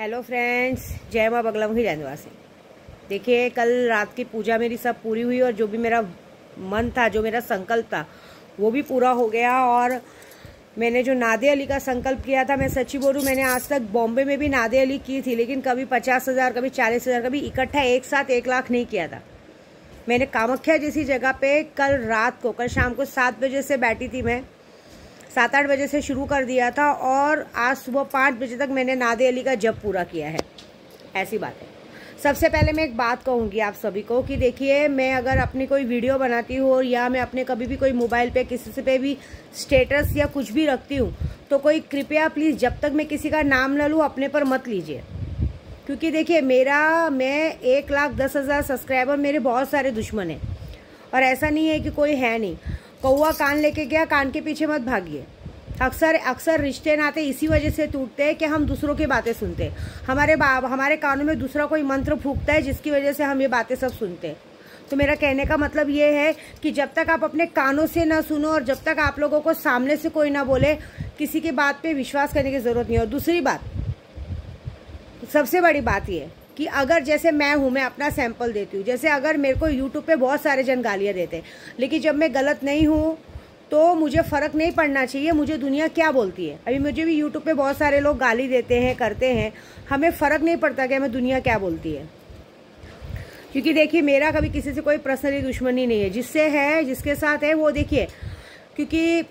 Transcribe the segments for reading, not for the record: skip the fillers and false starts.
Hello friends, जय माँ बगलामुखी जय निवासी। देखिए, कल रात की पूजा मेरी सब पूरी हुई और जो भी मेरा मन था, जो मेरा संकल्प था, वो भी पूरा हो गया। और मैंने जो नादे अली का संकल्प किया था, मैं सच्ची बोलूँ, मैंने आज तक बॉम्बे में भी नादे अली की थी, लेकिन कभी 50,000, कभी 40,000, कभी इकट्ठा एक साथ 1 लाख नहीं किया था। मैंने कामाख्या जैसी जगह पे कल रात को, कल शाम को 7 बजे से बैठी थी मैं, 7-8 बजे से शुरू कर दिया था और आज सुबह 5 बजे तक मैंने नादे अली का जप पूरा किया है। ऐसी बात है। सबसे पहले मैं एक बात कहूँगी आप सभी को कि देखिए, मैं अगर अपनी कोई वीडियो बनाती हूँ या मैं अपने कभी भी कोई मोबाइल पे किसी से पे भी स्टेटस या कुछ भी रखती हूँ, तो कोई कृपया प्लीज़ जब तक मैं किसी का नाम न लूँ अपने पर मत लीजिए। क्योंकि देखिए, मैं 1,10,000 सब्सक्राइबर, मेरे बहुत सारे दुश्मन हैं और ऐसा नहीं है कि कोई है नहीं। कौवा कान लेके गया, कान के पीछे मत भागिए। अक्सर रिश्ते नाते इसी वजह से टूटते हैं कि हम दूसरों की बातें सुनते हैं। हमारे कानों में दूसरा कोई मंत्र फूंकता है, जिसकी वजह से हम ये बातें सब सुनते हैं। तो मेरा कहने का मतलब ये है कि जब तक आप अपने कानों से ना सुनो और जब तक आप लोगों को सामने से कोई ना बोले, किसी की बात पे विश्वास करने की जरूरत नहीं है। और दूसरी बात, सबसे बड़ी बात ये कि अगर जैसे मैं हूँ, मैं अपना सैंपल देती हूँ, जैसे अगर मेरे को यूट्यूब पे बहुत सारे जन गालियाँ देते हैं, लेकिन जब मैं गलत नहीं हूँ तो मुझे फ़र्क नहीं पड़ना चाहिए मुझे दुनिया क्या बोलती है। अभी मुझे भी यूट्यूब पे बहुत सारे लोग गाली देते हैं, करते हैं, हमें फ़र्क नहीं पड़ता कि हमें दुनिया क्या बोलती है। क्योंकि देखिए, मेरा कभी किसी से कोई पर्सनली दुश्मनी नहीं है। जिससे है, जिसके साथ है, वो देखिए, क्योंकि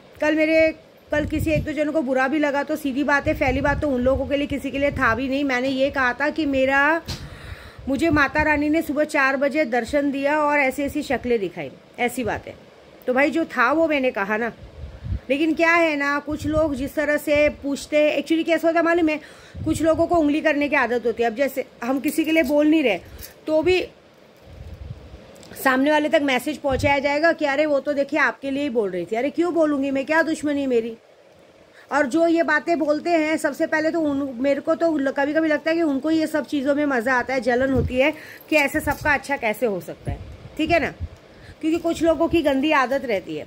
कल किसी एक दो जनों को बुरा भी लगा तो सीधी बात है, पहली बात तो उन लोगों के लिए किसी के लिए था भी नहीं। मैंने ये कहा था कि मुझे माता रानी ने सुबह 4 बजे दर्शन दिया और ऐसी ऐसी शक्लें दिखाई, ऐसी बात है। तो भाई जो था वो मैंने कहा ना। लेकिन क्या है ना, कुछ लोग जिस तरह से पूछते हैं, एक्चुअली कैसा होता है मालूम है, कुछ लोगों को उंगली करने की आदत होती है। अब जैसे हम किसी के लिए बोल नहीं रहे तो भी सामने वाले तक मैसेज पहुंचाया जाएगा कि अरे वो तो देखिए आपके लिए ही बोल रही थी। अरे क्यों बोलूंगी मैं, क्या दुश्मनी मेरी। और जो ये बातें बोलते हैं, सबसे पहले तो मेरे को तो कभी कभी लगता है कि उनको ये सब चीज़ों में मज़ा आता है, जलन होती है कि ऐसे सबका अच्छा कैसे हो सकता है। ठीक है ना, क्योंकि कुछ लोगों की गंदी आदत रहती है।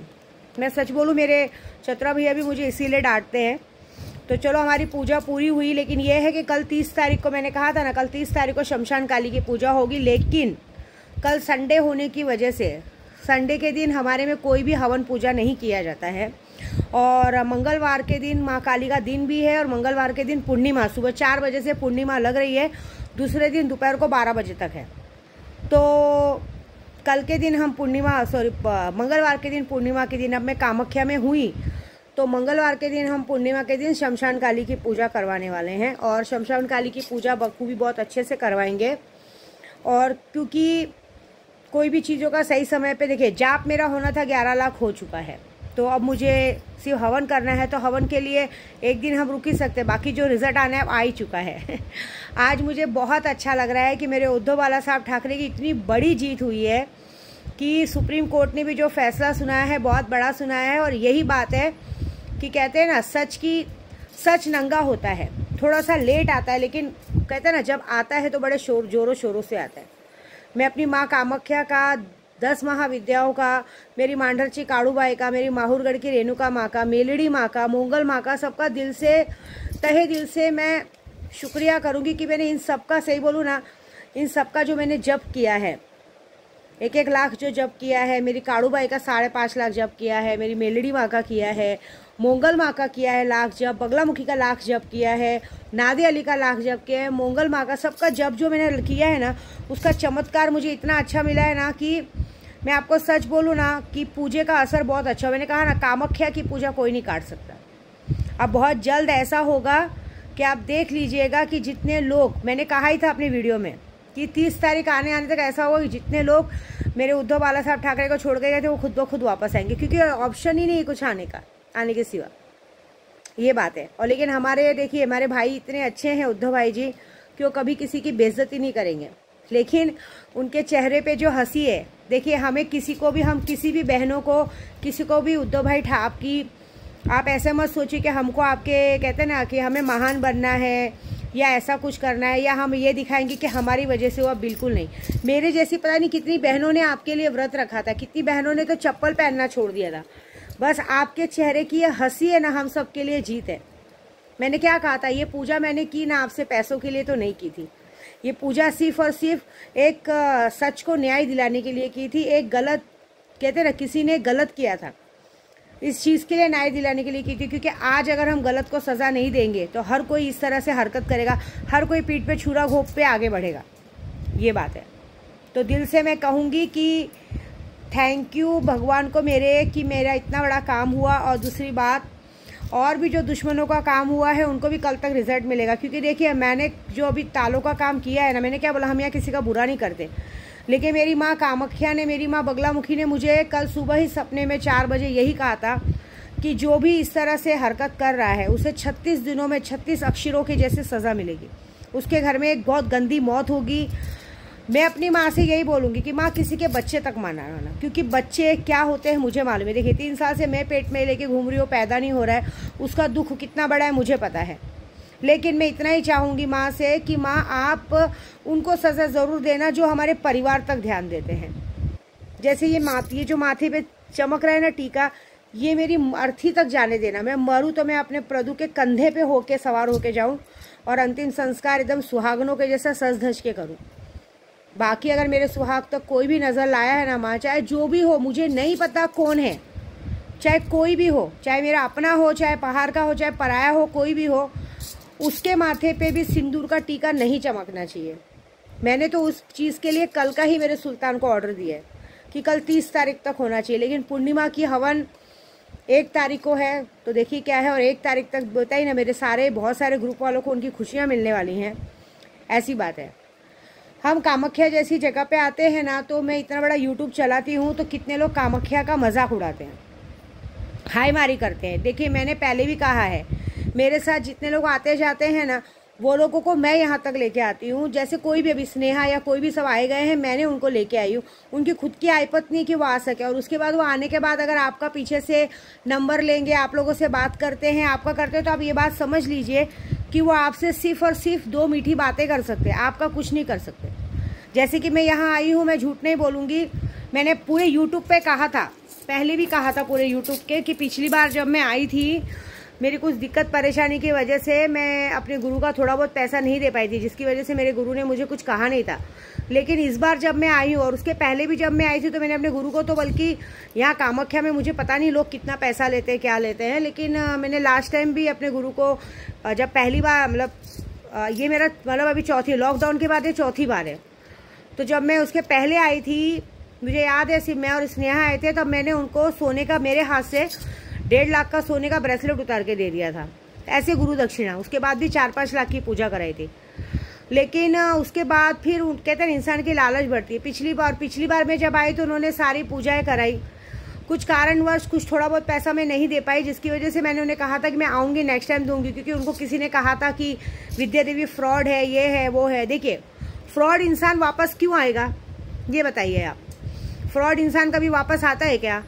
मैं सच बोलूँ, मेरे चतरा भैया भी मुझे इसीलिए डांटते हैं। तो चलो, हमारी पूजा पूरी हुई, लेकिन यह है कि कल 30 तारीख को, मैंने कहा था ना, कल 30 तारीख को शमशान काली की पूजा होगी। लेकिन कल संडे होने की वजह से, संडे के दिन हमारे में कोई भी हवन पूजा नहीं किया जाता है। और मंगलवार के दिन माँ काली का दिन भी है और मंगलवार के दिन पूर्णिमा, सुबह 4 बजे से पूर्णिमा लग रही है, दूसरे दिन दोपहर को 12 बजे तक है। तो कल के दिन हम मंगलवार के दिन पूर्णिमा के दिन, अब मैं कामाख्या में हुई तो मंगलवार के दिन हम पूर्णिमा के दिन शमशान काली की पूजा करवाने वाले हैं। और शमशान काली की पूजा बखूबी बहुत अच्छे से करवाएंगे। और क्योंकि कोई भी चीज़ों का सही समय पे, देखिए, जाप मेरा होना था 11 लाख हो चुका है, तो अब मुझे सिर्फ हवन करना है। तो हवन के लिए एक दिन हम रुक ही सकते हैं, बाकी जो रिजल्ट आना है आ ही चुका है। आज मुझे बहुत अच्छा लग रहा है कि मेरे उद्धव बाला साहब ठाकरे की इतनी बड़ी जीत हुई है कि सुप्रीम कोर्ट ने भी जो फैसला सुनाया है बहुत बड़ा सुनाया है। और यही बात है कि कहते हैं ना, सच नंगा होता है, थोड़ा सा लेट आता है, लेकिन कहते हैं ना, जब आता है तो बड़े जोरों शोरों से आता है। मैं अपनी माँ कामाख्या का, 10 महाविद्याओं का, मेरी मांडरची काड़ूबाई का, मेरी माहुरगढ़ की रेणुका माँ का, मेलड़ी माँ का, मोंगल माँ का, सबका दिल से, तहे दिल से मैं शुक्रिया करूँगी कि मैंने इन सबका, सही बोलूँ ना, इन सबका जो मैंने जप किया है, 1-1 लाख जो जप किया है, मेरी काड़ूबाई का 5.5 लाख जप किया है, मेरी मेलड़ी माँ का किया है, मोंगल माँ का किया है लाख जप, बगलामुखी का लाख जप किया है, नादे अली का लाख जप किया है, मोंगल माँ का, सबका जप जो मैंने किया है ना, उसका चमत्कार मुझे इतना अच्छा मिला है ना कि मैं आपको सच बोलूँ ना कि पूजे का असर बहुत अच्छा। मैंने कहा ना, कामाख्या की पूजा कोई नहीं काट सकता। अब बहुत जल्द ऐसा होगा कि आप देख लीजिएगा कि जितने लोग, मैंने कहा ही था अपनी वीडियो में कि 30 तारीख आने तक ऐसा होगा कि जितने लोग मेरे उद्धव बाला साहब ठाकरे को छोड़ के गए थे वो खुद ब खुद वापस आएंगे, क्योंकि ऑप्शन ही नहीं है कुछ आने के सिवा। ये बात है। और लेकिन देखिए, हमारे भाई इतने अच्छे हैं उद्धव भाई जी कि वो कभी किसी की बेइज्जती नहीं करेंगे। लेकिन उनके चेहरे पे जो हंसी है, देखिए, हमें हम किसी भी बहनों को, किसी को भी, उद्धव भाई आप ऐसे मत सोचिए कि हमको आपके, कहते हैं ना, कि हमें महान बनना है या ऐसा कुछ करना है या हम ये दिखाएंगे कि हमारी वजह से हुआ, बिल्कुल नहीं। मेरे जैसी पता नहीं कितनी बहनों ने आपके लिए व्रत रखा था, कितनी बहनों ने तो चप्पल पहनना छोड़ दिया था। बस आपके चेहरे की ये हंसी है ना, हम सबके लिए जीत है। मैंने क्या कहा था, ये पूजा मैंने की ना आपसे पैसों के लिए तो नहीं की थी। ये पूजा सिर्फ और सिर्फ एक सच को न्याय दिलाने के लिए की थी। एक गलत, कहते ना किसी ने गलत किया था, इस चीज़ के लिए न्याय दिलाने के लिए की थी। क्योंकि आज अगर हम गलत को सज़ा नहीं देंगे तो हर कोई इस तरह से हरकत करेगा, हर कोई पीठ पे छुरा घोंप पे आगे बढ़ेगा। ये बात है। तो दिल से मैं कहूँगी कि थैंक यू भगवान को मेरे, कि मेरा इतना बड़ा काम हुआ। और दूसरी बात, और भी जो दुश्मनों का काम हुआ है उनको भी कल तक रिजल्ट मिलेगा। क्योंकि देखिए, मैंने जो अभी तालों का काम किया है ना, मैंने क्या बोला, हम यहाँ किसी का बुरा नहीं करते, लेकिन मेरी माँ कामाख्या ने, मेरी माँ बगलामुखी ने मुझे कल सुबह ही सपने में 4 बजे यही कहा था कि जो भी इस तरह से हरकत कर रहा है उसे 36 दिनों में 36 अक्षरों की जैसे सज़ा मिलेगी, उसके घर में एक बहुत गंदी मौत होगी। मैं अपनी माँ से यही बोलूँगी कि माँ किसी के बच्चे तक माना ना, क्योंकि बच्चे क्या होते हैं मुझे मालूम है। देखिए 3 साल से मैं पेट में लेके घूम रही हूँ, पैदा नहीं हो रहा है, उसका दुख कितना बड़ा है मुझे पता है। लेकिन मैं इतना ही चाहूँगी माँ से कि माँ आप उनको सज़ा ज़रूर देना जो हमारे परिवार तक ध्यान देते हैं। जैसे ये जो माथे पे चमक रहा है ना टीका, ये मेरी अर्थी तक जाने देना। मैं मरूँ तो मैं अपने प्रभु के कंधे पे होके सवार होके जाऊँ और अंतिम संस्कार एकदम सुहागनों के जैसा सज धज के करूँ। बाकी अगर मेरे सुहाग तक कोई भी नज़र लाया है ना माँ, चाहे जो भी हो, मुझे नहीं पता कौन है, चाहे कोई भी हो, चाहे मेरा अपना हो, चाहे पहाड़ का हो, चाहे पराया हो, कोई भी हो, उसके माथे पे भी सिंदूर का टीका नहीं चमकना चाहिए। मैंने तो उस चीज़ के लिए कल का ही मेरे सुल्तान को ऑर्डर दिया है कि कल 30 तारीख तक होना चाहिए। लेकिन पूर्णिमा की हवन 1 तारीख को है, तो देखिए क्या है। और 1 तारीख तक बता ही ना, मेरे बहुत सारे ग्रुप वालों को उनकी खुशियाँ मिलने वाली हैं। ऐसी बात है। हम कामाख्या जैसी जगह पे आते हैं ना, तो मैं इतना बड़ा यूट्यूब चलाती हूँ तो कितने लोग कामाख्या का मजाक उड़ाते हैं, हाय मारी करते हैं। देखिए मैंने पहले भी कहा है, मेरे साथ जितने लोग आते जाते हैं ना, वो लोगों को मैं यहाँ तक लेके आती हूँ। जैसे कोई भी अभी स्नेहा या कोई भी सब आए गए हैं, मैंने उनको लेके आई हूँ। उनकी खुद की आईपत नहीं कि वो आ सके। और उसके बाद वो आने के बाद अगर आपका पीछे से नंबर लेंगे, आप लोगों से बात करते हैं, आपका करते हैं, तो आप ये बात समझ लीजिए कि वो आपसे सिर्फ और सिर्फ 2 मीठी बातें कर सकते हैं, आपका कुछ नहीं कर सकते। जैसे कि मैं यहाँ आई हूँ, मैं झूठ नहीं बोलूँगी, मैंने पूरे यूट्यूब पे कहा था, पहले भी कहा था पूरे यूट्यूब के, कि पिछली बार जब मैं आई थी मेरी कुछ दिक्कत परेशानी की वजह से मैं अपने गुरु का थोड़ा बहुत पैसा नहीं दे पाई थी, जिसकी वजह से मेरे गुरु ने मुझे कुछ कहा नहीं था। लेकिन इस बार जब मैं आई हूँ, और उसके पहले भी जब मैं आई थी, तो मैंने अपने गुरु को, तो बल्कि यहाँ कामाख्या में मुझे पता नहीं लोग कितना पैसा लेते हैं, क्या लेते हैं, लेकिन मैंने लास्ट टाइम भी अपने गुरु को, जब पहली बार, मतलब ये मेरा मतलब अभी चौथी, लॉकडाउन के बाद ये चौथी बार है। तो जब मैं उसके पहले आई थी, मुझे याद है सिर्फ मैं और स्नेहा आए थे, तब मैंने उनको सोने का, मेरे हाथ से 1.5 लाख का सोने का ब्रेसलेट उतार के दे दिया था, ऐसे गुरु दक्षिणा। उसके बाद भी 4-5 लाख की पूजा कराई थी। लेकिन उसके बाद फिर कहते हैं इंसान की लालच बढ़ती है। पिछली बार मैं जब आई तो उन्होंने सारी पूजाएं कराई, कुछ कारणवश कुछ थोड़ा बहुत पैसा मैं नहीं दे पाई, जिसकी वजह से मैंने उन्हें कहा था कि मैं आऊँगी, नेक्स्ट टाइम दूंगी। क्योंकि उनको किसी ने कहा था कि विद्या देवी फ्रॉड है, ये है वो है। देखिए फ्रॉड इंसान वापस क्यों आएगा, ये बताइए आप। फ्रॉड इंसान कभी वापस आता है क्या?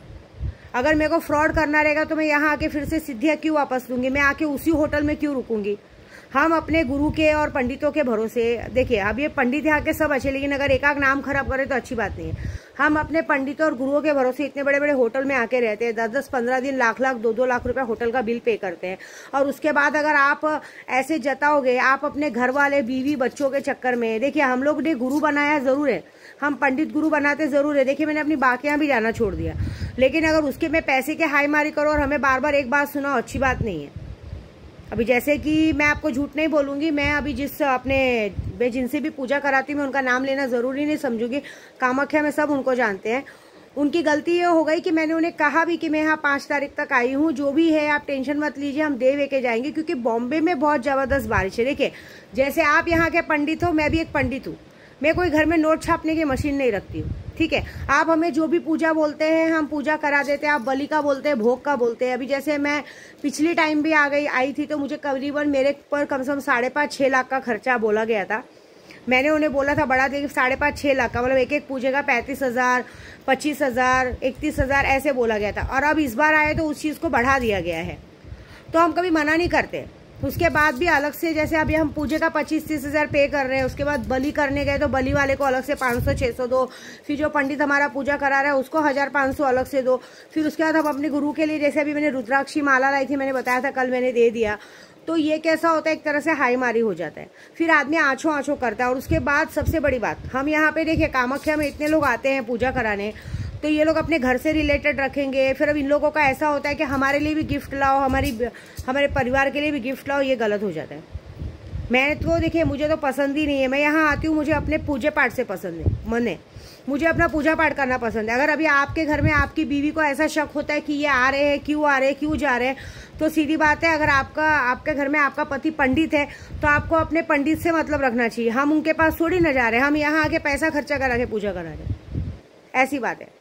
अगर मेरे को फ्रॉड करना रहेगा तो मैं यहाँ आके फिर से सिद्धियाँ क्यों वापस लूँगी, मैं आके उसी होटल में क्यों रुकूंगी? हम अपने गुरु के और पंडितों के भरोसे, देखिए अब ये पंडित यहाँ के सब अच्छे, लेकिन अगर एकाक नाम खराब करे तो अच्छी बात नहीं है। हम अपने पंडितों और गुरुओं के भरोसे इतने बड़े बड़े होटल में आके रहते हैं, 10-15 दिन, लाख 2-2 लाख रुपए होटल का बिल पे करते हैं। और उसके बाद अगर आप ऐसे जताओगे, आप अपने घर वाले, बीवी, बच्चों के चक्कर में, देखिए हम लोग ने गुरु बनाया जरूर है, हम पंडित गुरु बनाते जरूर है। देखिए मैंने अपनी बाकियां भी जाना छोड़ दिया, लेकिन अगर उसके मैं पैसे के हाई मारी करो और हमें बार बार एक बात सुनाओ, अच्छी बात नहीं है। अभी जैसे कि मैं आपको झूठ नहीं बोलूंगी, मैं अभी मैं जिनसे भी पूजा कराती हूँ मैं उनका नाम लेना जरूरी नहीं समझूंगी। कामाख्या में सब उनको जानते हैं। उनकी गलती ये हो गई कि मैंने उन्हें कहा भी कि मैं यहाँ 5 तारीख तक आई हूँ, जो भी है आप टेंशन मत लीजिए, हम दे के जाएंगे। क्योंकि बॉम्बे में बहुत जबरदस्त बारिश है। देखिए जैसे आप यहाँ के पंडित हो, मैं भी एक पंडित हूँ, मैं कोई घर में नोट छापने की मशीन नहीं रखती हूँ, ठीक है। आप हमें जो भी पूजा बोलते हैं हम पूजा करा देते हैं, आप बलि का बोलते हैं, भोग का बोलते हैं। अभी जैसे मैं पिछली टाइम भी आई थी, तो मुझे करीबन मेरे पर कम से कम 5.5-6 लाख का खर्चा बोला गया था। मैंने उन्हें बोला था बड़ा देखिए 5.5-6 लाख का, मतलब एक पूजे का 35,000, 25,000, 31,000 ऐसे बोला गया था। और अब इस बार आए तो उस चीज़ को बढ़ा दिया गया है, तो हम कभी मना नहीं करते। उसके बाद भी अलग से, जैसे अभी हम पूजे का 25-30 हज़ार पे कर रहे हैं, उसके बाद बलि करने गए तो बलि वाले को अलग से 500-600 दो, फिर जो पंडित हमारा पूजा करा रहा है उसको 1,500 अलग से दो। फिर उसके बाद हम अपने गुरु के लिए, जैसे अभी मैंने रुद्राक्षी माला लाई थी, मैंने बताया था कल, मैंने दे दिया। तो ये कैसा होता है, एक तरह से हाई मारी हो जाता है, फिर आदमी आँचो आँचो करता है। और उसके बाद सबसे बड़ी बात, हम यहाँ पे देखिए कामाख्या में इतने लोग आते हैं पूजा कराने, तो ये लोग अपने घर से रिलेटेड रखेंगे, फिर अब इन लोगों का ऐसा होता है कि हमारे लिए भी गिफ्ट लाओ, हमारे परिवार के लिए भी गिफ्ट लाओ, ये गलत हो जाता है। मैं तो देखिए मुझे तो पसंद ही नहीं है। मैं यहाँ आती हूँ, मुझे अपने पूजा पाठ से पसंद है, मन है, मुझे अपना पूजा पाठ करना पसंद है। अगर अभी आपके घर में आपकी बीवी को ऐसा शक होता है कि ये आ रहे हैं, क्यों आ रहे हैं, क्यों जा रहे हैं, तो सीधी बात है, अगर आपके घर में आपका पति पंडित है तो आपको अपने पंडित से मतलब रखना चाहिए। हम उनके पास थोड़ी न जा रहे हैं, हम यहाँ आके पैसा खर्चा करा के पूजा करा रहे हैं, ऐसी बात है।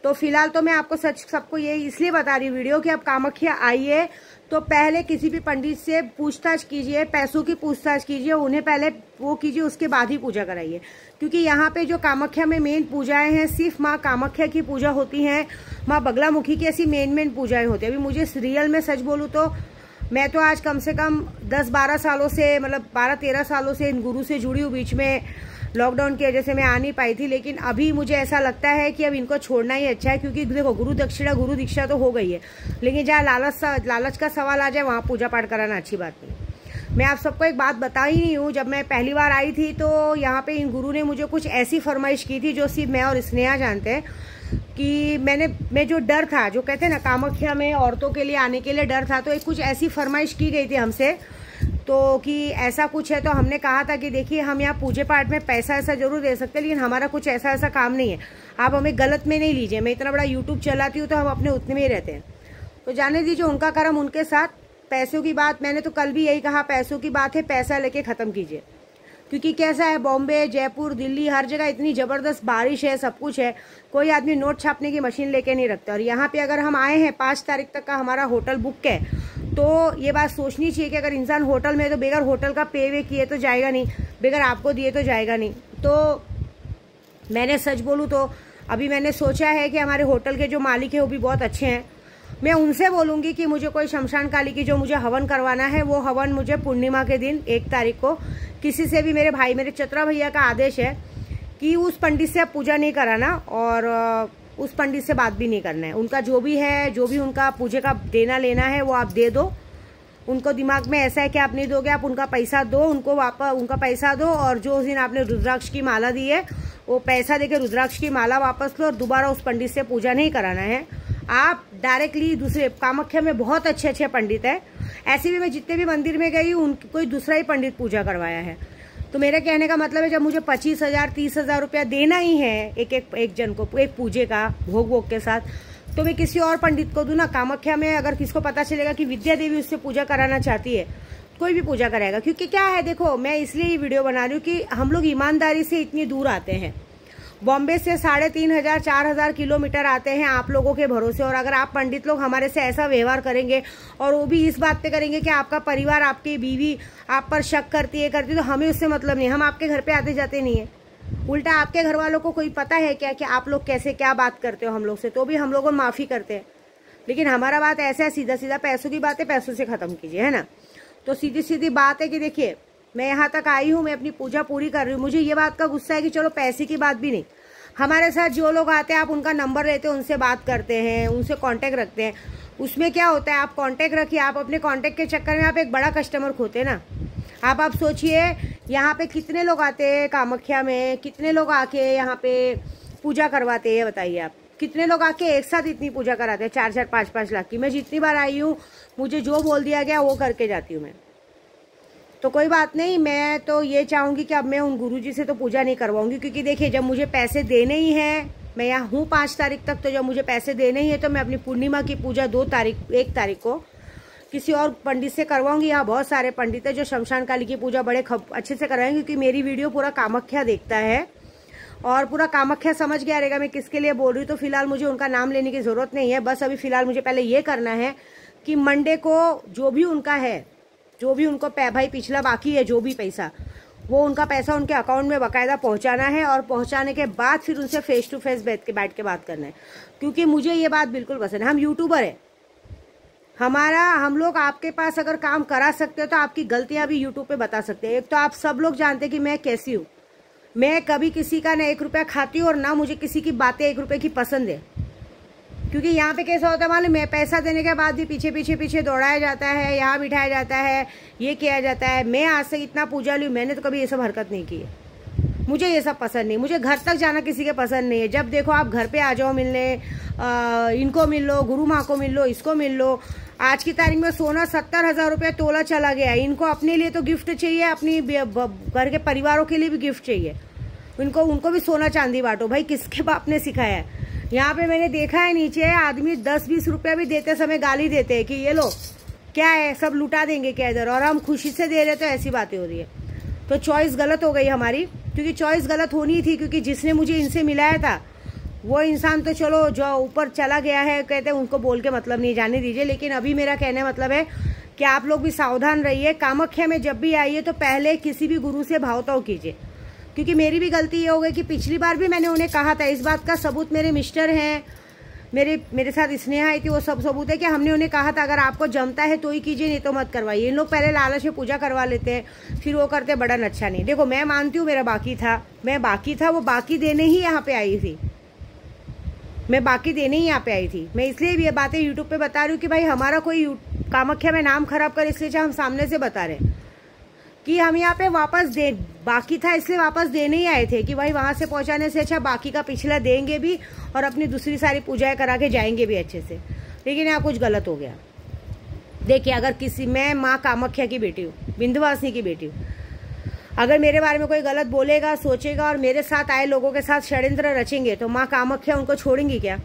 तो फिलहाल तो मैं आपको सबको ये इसलिए बता रही हूँ वीडियो कि आप कामाख्या आइए तो पहले किसी भी पंडित से पूछताछ कीजिए, पैसों की पूछताछ कीजिए, उन्हें पहले वो कीजिए, उसके बाद ही पूजा कराइए। क्योंकि यहाँ पे जो कामाख्या में मेन पूजाएं हैं, सिर्फ माँ कामाख्या की पूजा होती हैं, माँ बगलामुखी की ऐसी मेन पूजाएं होती है। अभी मुझे रियल में सच बोलूँ तो मैं तो आज कम से कम 10-12 सालों से, मतलब 12-13 सालों से इन गुरु से जुड़ी हूँ। बीच में लॉकडाउन की वजह से मैं आ नहीं पाई थी, लेकिन अभी मुझे ऐसा लगता है कि अब इनको छोड़ना ही अच्छा है। क्योंकि देखो, गुरु दक्षिणा गुरु दीक्षा तो हो गई है, लेकिन जहाँ लालच का सवाल आ जाए वहाँ पूजा पाठ कराना अच्छी बात नहीं। मैं आप सबको एक बात बता ही नहीं हूँ, जब मैं पहली बार आई थी तो यहाँ पे इन गुरु ने मुझे कुछ ऐसी फरमाइश की थी जो सिर्फ मैं और स्नेहा जानते हैं। कि मैं जो डर था, जो कहते हैं ना कामाख्या में औरतों के लिए आने के लिए डर था, तो एक कुछ ऐसी फरमाइश की गई थी हमसे, तो कि ऐसा कुछ है। तो हमने कहा था कि देखिए, हम यहाँ पूजा पाठ में पैसा ऐसा जरूर दे सकते हैं, लेकिन हमारा कुछ ऐसा काम नहीं है, आप हमें गलत में नहीं लीजिए। मैं इतना बड़ा यूट्यूब चलाती हूँ तो हम अपने उतने में ही रहते हैं, तो जाने दीजिए, उनका कर्म उनके साथ। पैसों की बात मैंने तो कल भी यही कहा, पैसों की बात है, पैसा लेके खत्म कीजिए। क्योंकि कैसा है, बॉम्बे, जयपुर, दिल्ली, हर जगह इतनी जबरदस्त बारिश है, सब कुछ है, कोई आदमी नोट छापने की मशीन लेके नहीं रखता। और यहाँ पे अगर हम आए हैं, 5 तारीख तक का हमारा होटल बुक है, तो ये बात सोचनी चाहिए कि अगर इंसान होटल में है तो बगैर होटल का पे वे किए तो जाएगा नहीं, बगैर आपको दिए तो जाएगा नहीं। तो मैंने सच बोलूँ तो अभी मैंने सोचा है कि हमारे होटल के जो मालिक है वो भी बहुत अच्छे हैं, मैं उनसे बोलूँगी कि मुझे कोई शमशान काली की जो मुझे हवन करवाना है, वो हवन मुझे पूर्णिमा के दिन 1 तारीख को, किसी से भी, मेरे चतरा भैया का आदेश है कि उस पंडित से आप पूजा नहीं कराना और उस पंडित से बात भी नहीं करना है। उनका जो भी है, जो भी उनका पूजे का देना लेना है वो आप दे दो। उनको दिमाग में ऐसा है कि आप नहीं दोगे, आप उनका पैसा दो, उनको वापस उनका पैसा दो, और जो उस दिन आपने रुद्राक्ष की माला दी है वो पैसा देके रुद्राक्ष की माला वापस लो, और दोबारा उस पंडित से पूजा नहीं कराना है। आप डायरेक्टली दूसरे, कामाख्या में बहुत अच्छे पंडित है, ऐसे भी मैं जितने भी मंदिर में गई हूँ कोई दूसरा ही पंडित पूजा करवाया है। तो मेरे कहने का मतलब है, जब मुझे 25,000 30,000 रुपया देना ही है एक जन को, एक पूजे का भोग के साथ, तो मैं किसी और पंडित को दूं ना। कामाख्या में अगर किसको पता चलेगा कि विद्या देवी उससे पूजा कराना चाहती है, कोई भी पूजा कराएगा। क्योंकि क्या है, देखो, मैं इसलिए ये वीडियो बना रही हूँ कि हम लोग ईमानदारी से इतनी दूर आते हैं, बॉम्बे से 3,500-4,000 किलोमीटर आते हैं आप लोगों के भरोसे, और अगर आप पंडित लोग हमारे से ऐसा व्यवहार करेंगे, और वो भी इस बात पे करेंगे कि आपका परिवार, आपकी बीवी आप पर शक करती है, तो हमें उससे मतलब नहीं, हम आपके घर पे आते जाते नहीं है। उल्टा आपके घर वालों को कोई पता है क्या कि आप लोग कैसे क्या बात करते हो हम लोग से, तो भी हम लोगों माफ़ी करते हैं। लेकिन हमारा बात ऐसा है, सीधा सीधा पैसों की बात है, पैसों से ख़त्म कीजिए, है ना। तो सीधी सीधी बात है कि देखिए, मैं यहाँ तक आई हूँ, मैं अपनी पूजा पूरी कर रही हूँ, मुझे ये बात का गुस्सा है कि चलो पैसे की बात भी नहीं, हमारे साथ जो लोग आते हैं आप उनका नंबर लेते हैं, उनसे बात करते हैं, उनसे कांटेक्ट रखते हैं। उसमें क्या होता है, आप कांटेक्ट रखिए, आप अपने कांटेक्ट के चक्कर में आप एक बड़ा कस्टमर खोते हैं ना। आप सोचिए, यहाँ पे कितने लोग आते हैं कामाख्या में, कितने लोग आके यहाँ पे पूजा करवाते हैं, बताइए आप। कितने लोग आके एक साथ इतनी पूजा कराते हैं, 4-4 5-5 लाख की। मैं जितनी बार आई हूँ, मुझे जो बोल दिया गया वो करके जाती हूँ मैं। तो कोई बात नहीं, मैं तो ये चाहूँगी कि अब मैं उन गुरुजी से तो पूजा नहीं करवाऊंगी, क्योंकि देखिए, जब मुझे पैसे देने ही हैं, मैं यहाँ हूँ 5 तारीख तक, तो जब मुझे पैसे देने ही है तो मैं अपनी पूर्णिमा की पूजा 1 तारीख को किसी और पंडित से करवाऊंगी। यहाँ बहुत सारे पंडित है जो शमशान काली की पूजा बड़े अच्छे से करवाएंगे, क्योंकि मेरी वीडियो पूरा कामाख्या देखता है और पूरा कामाख्या समझ गया रहेगा मैं किसके लिए बोल रही हूँ। तो फिलहाल मुझे उनका नाम लेने की जरूरत नहीं है, बस अभी फिलहाल मुझे पहले ये करना है कि मंडे को जो भी उनका है, जो भी उनको भाई पिछला बाकी है, जो भी पैसा, वो उनका पैसा उनके अकाउंट में बाकायदा पहुंचाना है, और पहुंचाने के बाद फिर उनसे फेस टू फेस बैठ के बात करना है। क्योंकि मुझे ये बात बिल्कुल पसंद है, हम यूट्यूबर है, हम लोग आपके पास अगर काम करा सकते हो तो आपकी गलतियां भी यूट्यूब पे बता सकते हैं। एक तो आप सब लोग जानते हैं कि मैं कैसी हूँ, मैं कभी किसी का ना 1 रुपया खाती हूँ, और ना मुझे किसी की बातें 1 रुपये की पसंद है। क्योंकि यहाँ पे कैसा होता है मालूम है, पैसा देने के बाद भी पीछे पीछे पीछे दौड़ाया जाता है, यहाँ बिठाया जाता है, ये किया जाता है। मैं आज से इतना पूजा ली, मैंने तो कभी ये सब हरकत नहीं की है। मुझे ये सब पसंद नहीं, मुझे घर तक जाना किसी के पसंद नहीं है। जब देखो आप घर पे आ जाओ मिलने, इनको मिल लो, गुरु माँ को मिल लो, इसको मिल लो। आज की तारीख में सोना 70,000 रुपये तोला चला गया। इनको अपने लिए तो गिफ्ट चाहिए, अपनी घर के परिवारों के लिए भी गिफ्ट चाहिए। उनको भी सोना चांदी बांटो। भाई किसके बाप ने सिखाया है? यहाँ पे मैंने देखा है नीचे आदमी 10-20 रुपया भी देते समय गाली देते हैं कि ये लो क्या है, सब लुटा देंगे क्या इधर, और हम खुशी से दे रहे तो ऐसी बातें हो रही है। तो चॉइस गलत हो गई हमारी, क्योंकि चॉइस गलत होनी थी, क्योंकि जिसने मुझे इनसे मिलाया था वो इंसान तो चलो जो ऊपर चला गया है, कहते हैं उनको बोल के मतलब नहीं, जाने दीजिए। लेकिन अभी मेरा कहने मतलब है कि आप लोग भी सावधान रहिए। कामाख्या में जब भी आइए तो पहले किसी भी गुरु से भावताव कीजिए, क्योंकि मेरी भी गलती ये हो गई कि पिछली बार भी मैंने उन्हें कहा था। इस बात का सबूत मेरे मिस्टर हैं, मेरे साथ स्नेहा आई थी, वो सब सबूत है कि हमने उन्हें कहा था अगर आपको जमता है तो ही कीजिए, नहीं तो मत करवाइए। इन लोग पहले लालच में पूजा करवा लेते हैं, फिर वो करते बड़ा अच्छा नहीं। देखो मैं मानती हूँ मेरा बाकी था, वो बाकी देने ही यहाँ पे आई थी, मैं बाकी देने ही यहाँ पे आई थी। मैं इसलिए भी ये बातें यूट्यूब पे बता रही हूँ कि भाई हमारा कोई कामाख्या में नाम खराब करे, इसलिए हम सामने से बता रहे हैं कि हम यहाँ पे वापस दे, बाकी था इसलिए वापस देने ही आए थे कि भाई वहां से पहुंचाने से अच्छा बाकी का पिछला देंगे भी और अपनी दूसरी सारी पूजाएं करा के जाएंगे भी अच्छे से। लेकिन यहाँ कुछ गलत हो गया। देखिए अगर मैं माँ कामाख्या की बेटी हूँ, विंध्यवासिनी की बेटी हूँ, अगर मेरे बारे में कोई गलत बोलेगा, सोचेगा और मेरे साथ आए लोगों के साथ षड्यंत्र रचेंगे तो माँ कामाख्या उनको छोड़ेंगी क्या?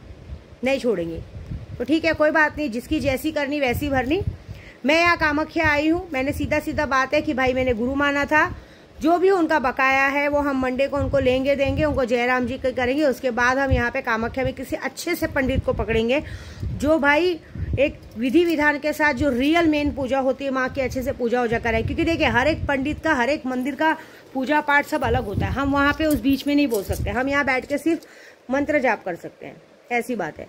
नहीं छोड़ेंगी। तो ठीक है, कोई बात नहीं, जिसकी जैसी करनी वैसी भरनी। मैं यहाँ कामाख्या आई हूँ, मैंने सीधा बात है कि भाई मैंने गुरु माना था, जो भी उनका बकाया है वो हम मंडे को उनको लेंगे देंगे, उनको जयराम जी करेंगे। उसके बाद हम यहाँ पे कामाख्या में किसी अच्छे से पंडित को पकड़ेंगे जो भाई एक विधि विधान के साथ जो रियल मेन पूजा होती है माँ की अच्छे से पूजा वूजा कराए। क्योंकि देखिए हर एक पंडित का, हर एक मंदिर का पूजा पाठ सब अलग होता है। हम वहाँ पे उस बीच में नहीं बोल सकते, हम यहाँ बैठ के सिर्फ मंत्र जाप कर सकते हैं, ऐसी बात है।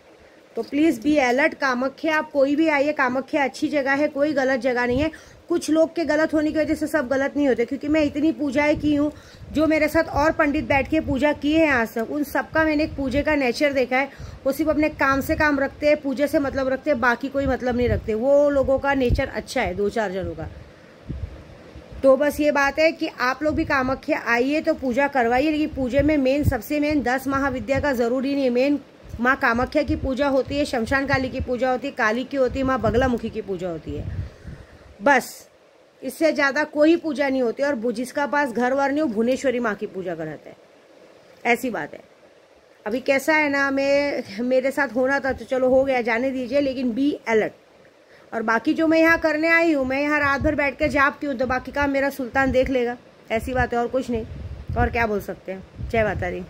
तो प्लीज बी अलर्ट। कामाख्या आप कोई भी आइए, कामाख्या अच्छी जगह है, कोई गलत जगह नहीं है। कुछ लोग के गलत होने की वजह से सब गलत नहीं होते, क्योंकि मैं इतनी पूजाएं की हूँ, जो मेरे साथ और पंडित बैठ के पूजा किए हैं आज तक, उन सबका मैंने एक पूजे का नेचर देखा है। वो सिर्फ अपने काम से काम रखते हैं, पूजे से मतलब रखते हैं, बाकी कोई मतलब नहीं रखते। वो लोगों का नेचर अच्छा है, 2-4 जनों का। तो बस ये बात है कि आप लोग भी कामाख्या आइए तो पूजा करवाइए। लेकिन पूजे में मेन, सबसे मेन 10 महाविद्या का जरूरी नहीं है। मेन माँ कामाख्या की पूजा होती है, शमशान काली की पूजा होती है, काली की होती है, माँ बगलामुखी की पूजा होती है, बस। इससे ज्यादा कोई पूजा नहीं होती। और जिसका पास घर वर नहीं हो, भुवनेश्वरी माँ की पूजा कराता है, ऐसी बात है। अभी कैसा है ना, मेरे साथ होना था तो चलो हो गया, जाने दीजिए, लेकिन बी अलर्ट। और बाकी जो मैं यहाँ करने आई हूँ, मैं यहाँ रात भर बैठ कर जाप की हूँ, तो बाकी काम मेरा सुल्तान देख लेगा, ऐसी बात है, और कुछ नहीं। और क्या बोल सकते हैं। जय माता दी।